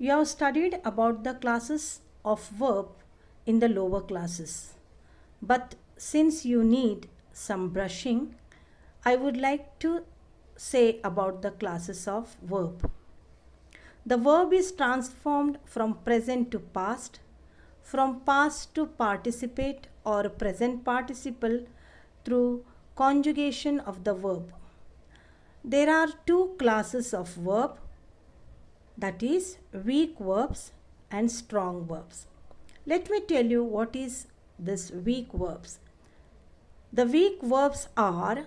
We have studied about the classes of verb in the lower classes. But since you need some brushing, I would like to say about the classes of verb. The verb is transformed from present to past, from past to participate or present participle through conjugation of the verb. There are two classes of verb, that is weak verbs and strong verbs. Let me tell you what is this weak verbs. The weak verbs are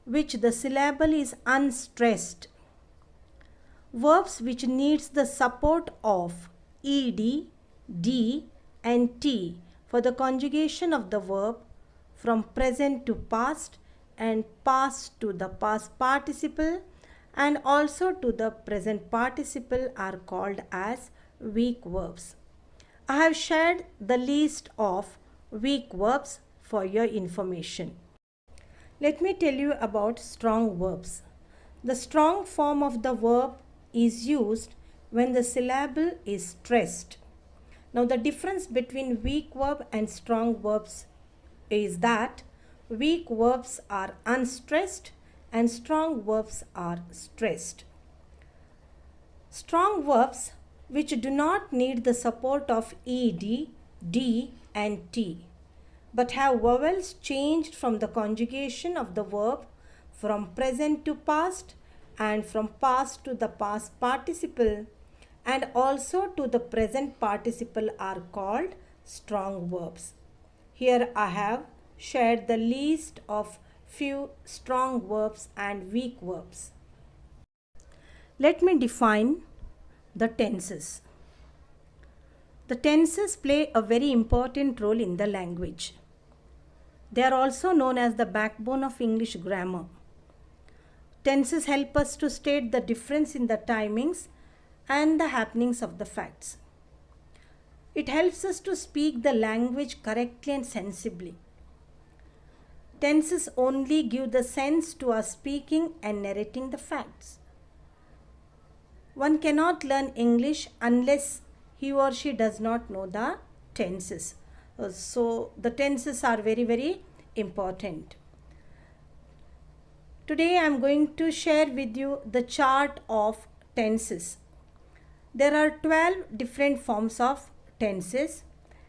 which the syllable is unstressed. Verbs which needs the support of ed, d and t for the conjugation of the verb from present to past and past to the past participle and also to the present participle are called as weak verbs. I have shared the list of weak verbs for your information. Let me tell you about strong verbs. The strong form of the verb is used when the syllable is stressed. Now the difference between weak verb and strong verbs is that weak verbs are unstressed and strong verbs are stressed. Strong verbs which do not need the support of ed, d and t but have vowels changed from the conjugation of the verb from present to past and from past to the past participle and also to the present participle are called strong verbs. Here I have shared the list of few strong verbs and weak verbs. Let me define the tenses. The tenses play a very important role in the language. They are also known as the backbone of English grammar. Tenses help us to state the difference in the timings and the happenings of the facts. It helps us to speak the language correctly and sensibly. Tenses only give the sense to our speaking and narrating the facts. One cannot learn English unless he or she does not know the tenses. So the tenses are very, very important. Today I am going to share with you the chart of tenses. There are 12 different forms of tenses.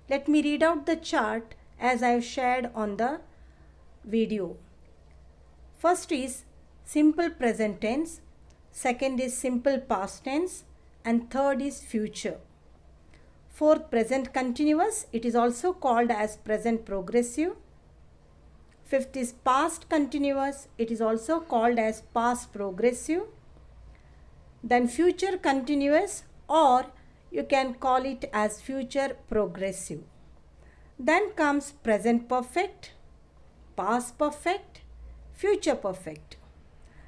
Let me read out the chart as I have shared on the video. First is simple present tense, second is simple past tense and third is future. Fourth, present continuous, it is also called as present progressive. Fifth is past continuous, it is also called as past progressive. Then future continuous, or you can call it as future progressive. Then comes present perfect, past perfect, future perfect.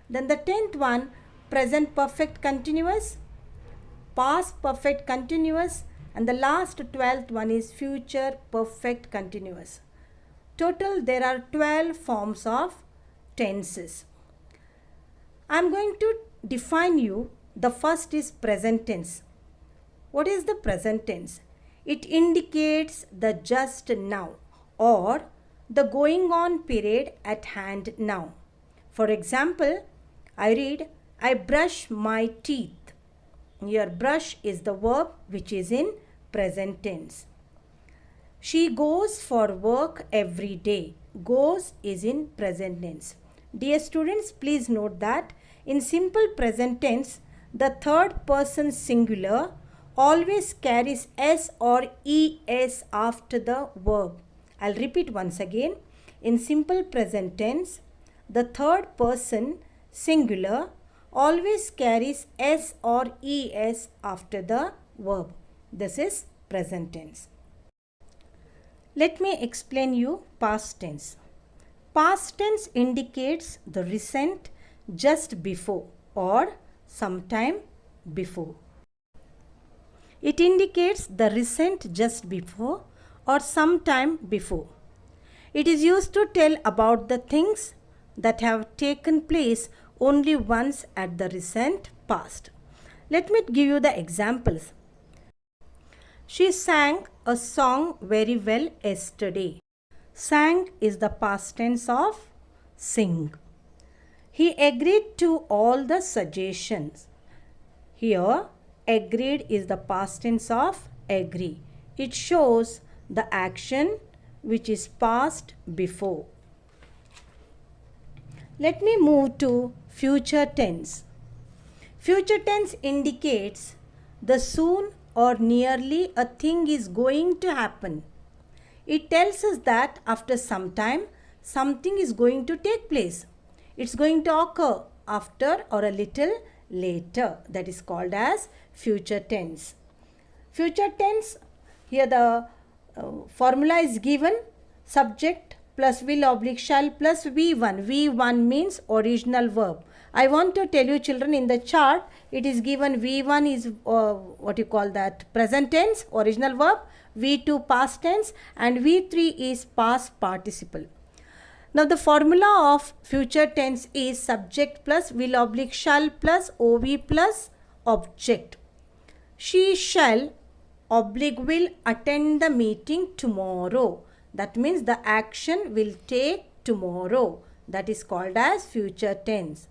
Then the 10th one, present perfect continuous, past perfect continuous, and the last 12th one is future perfect continuous. Total there are 12 forms of tenses. I am going to define you. The first is present tense. What is the present tense? It indicates the just now or the going on period at hand now. For example, I read, I brush my teeth. Here brush is the verb which is in present tense. She goes for work every day. Goes is in present tense. Dear students, please note that in simple present tense, the third person singular always carries s or es after the verb. I'll repeat once again. In simple present tense, the third person singular always carries s or es after the verb. This is present tense. Let me explain you past tense. Past tense indicates the recent just before or sometime before. It indicates the recent just before or sometime before. It is used to tell about the things that have taken place only once at the recent past. Let me give you the examples. She sang a song very well yesterday. Sang is the past tense of sing. He agreed to all the suggestions. Here, agreed is the past tense of agree. It shows the action which is past before. Let me move to future tense. Future tense indicates the soon or nearly a thing is going to happen. It tells us that after some time, something is going to take place. It's going to occur after or a little later. That is called as future tense. Future tense, here the formula is given: subject plus will oblique shall plus V1. V1 means original verb. I want to tell you children, in the chart it is given V1 is present tense, original verb, V2 past tense, and V3 is past participle. Now the formula of future tense is subject plus will oblique shall plus OV plus object. She shall oblique will attend the meeting tomorrow. That means the action will take tomorrow. That is called as future tense.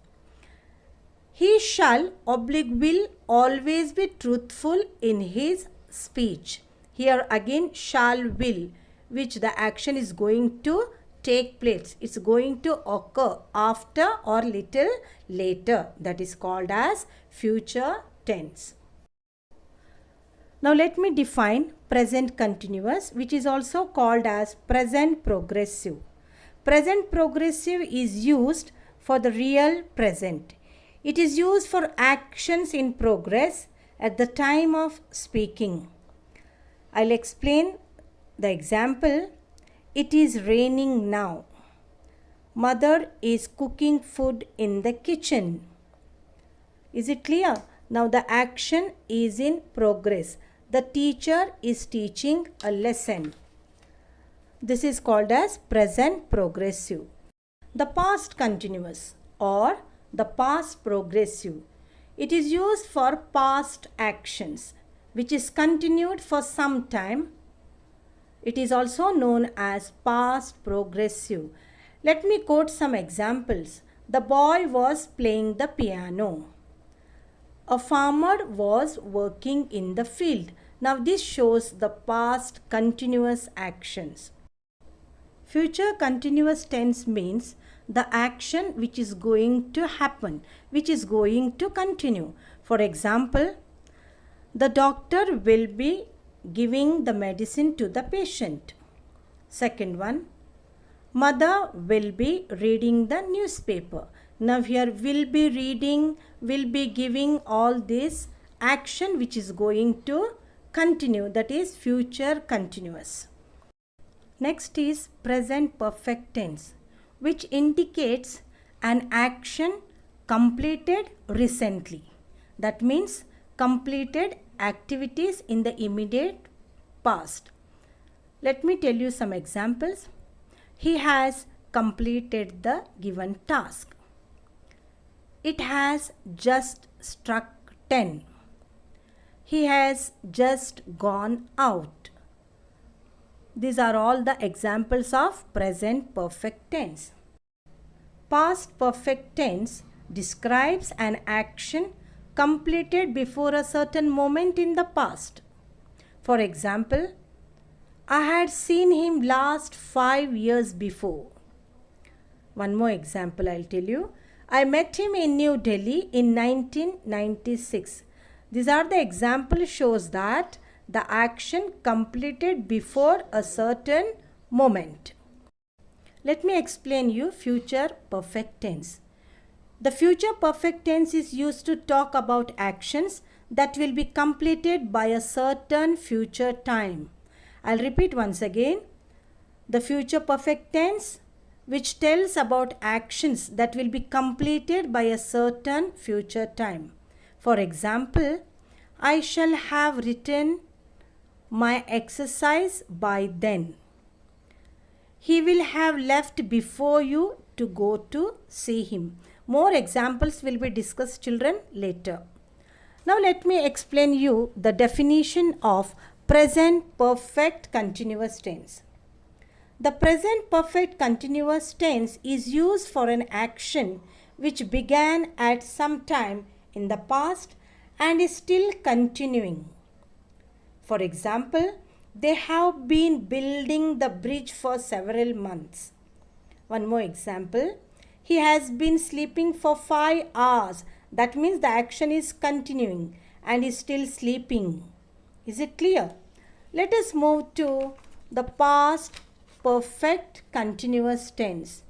He shall oblique will always be truthful in his speech. Here again shall will, which the action is going to take place. It's going to occur after or little later. That is called as future tense. Now let me define present continuous, which is also called as present progressive. Present progressive is used for the real present. It is used for actions in progress at the time of speaking. I'll explain the example. It is raining now. Mother is cooking food in the kitchen. Is it clear? Now the action is in progress. The teacher is teaching a lesson. This is called as present progressive. The past continuous or the past progressive. It is used for past actions which is continued for some time. It is also known as past progressive. Let me quote some examples. The boy was playing the piano. A farmer was working in the field. Now this shows the past continuous actions. Future continuous tense means the action which is going to happen, which is going to continue. For example, the doctor will be giving the medicine to the patient. Second one, mother will be reading the newspaper. Now here will be reading, will be giving, all this action which is going to continue, that is future continuous. Next is present perfect tense, which indicates an action completed recently. That means completed activities in the immediate past. Let me tell you some examples. He has completed the given task. It has just struck 10. He has just gone out. These are all the examples of present perfect tense. Past perfect tense describes an action completed before a certain moment in the past. For example, I had seen him last 5 years before. One more example I'll tell you. I met him in New Delhi in 1996. These are the example shows that the action completed before a certain moment. Let me explain you future perfect tense. The future perfect tense is used to talk about actions that will be completed by a certain future time. I'll repeat once again. The future perfect tense which tells about actions that will be completed by a certain future time. For example, I shall have written my exercise by then. He will have left before you to go to see him. More examples will be discussed, children, later. Now let me explain you the definition of present perfect continuous tense. The present perfect continuous tense is used for an action which began at some time in the past and is still continuing. For example, they have been building the bridge for several months. One more example, he has been sleeping for 5 hours. That means the action is continuing and is still sleeping. Is it clear? Let us move to the past perfect continuous tense.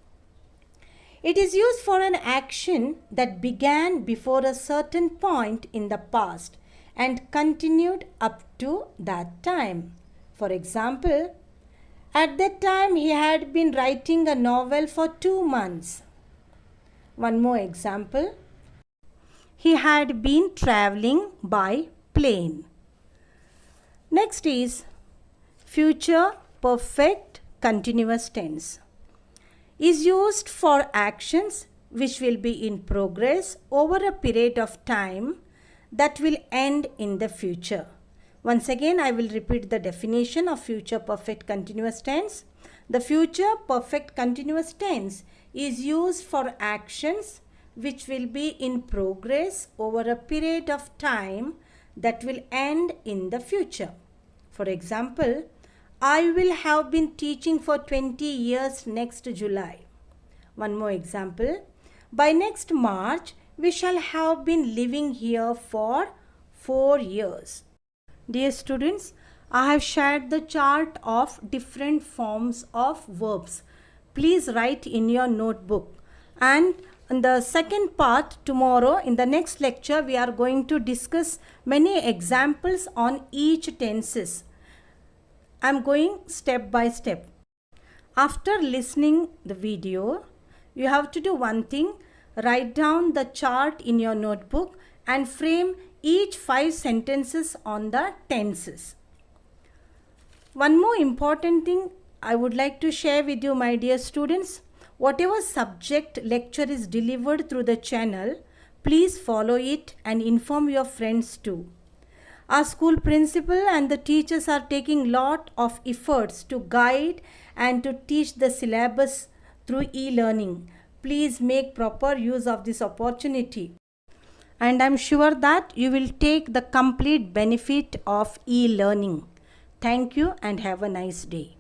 It is used for an action that began before a certain point in the past and continued up to that time. For example, at that time he had been writing a novel for 2 months. One more example, he had been traveling by plane. Next is future perfect continuous tense. Is used for actions which will be in progress over a period of time that will end in the future. Once again, I will repeat the definition of future perfect continuous tense. The future perfect continuous tense is used for actions which will be in progress over a period of time that will end in the future. For example, I will have been teaching for 20 years next July. One more example, by next March, we shall have been living here for 4 years. Dear students, I have shared the chart of different forms of verbs. Please write in your notebook. And in the second part, tomorrow, in the next lecture, we are going to discuss many examples on each tenses. I am going step by step. After listening the video, you have to do one thing. Write down the chart in your notebook and frame each 5 sentences on the tenses. One more important thing I would like to share with you, my dear students. Whatever subject lecture is delivered through the channel, please follow it and inform your friends too. Our school principal and the teachers are taking lot of efforts to guide and to teach the syllabus through e-learning. Please make proper use of this opportunity. And I am sure that you will take the complete benefit of e-learning. Thank you and have a nice day.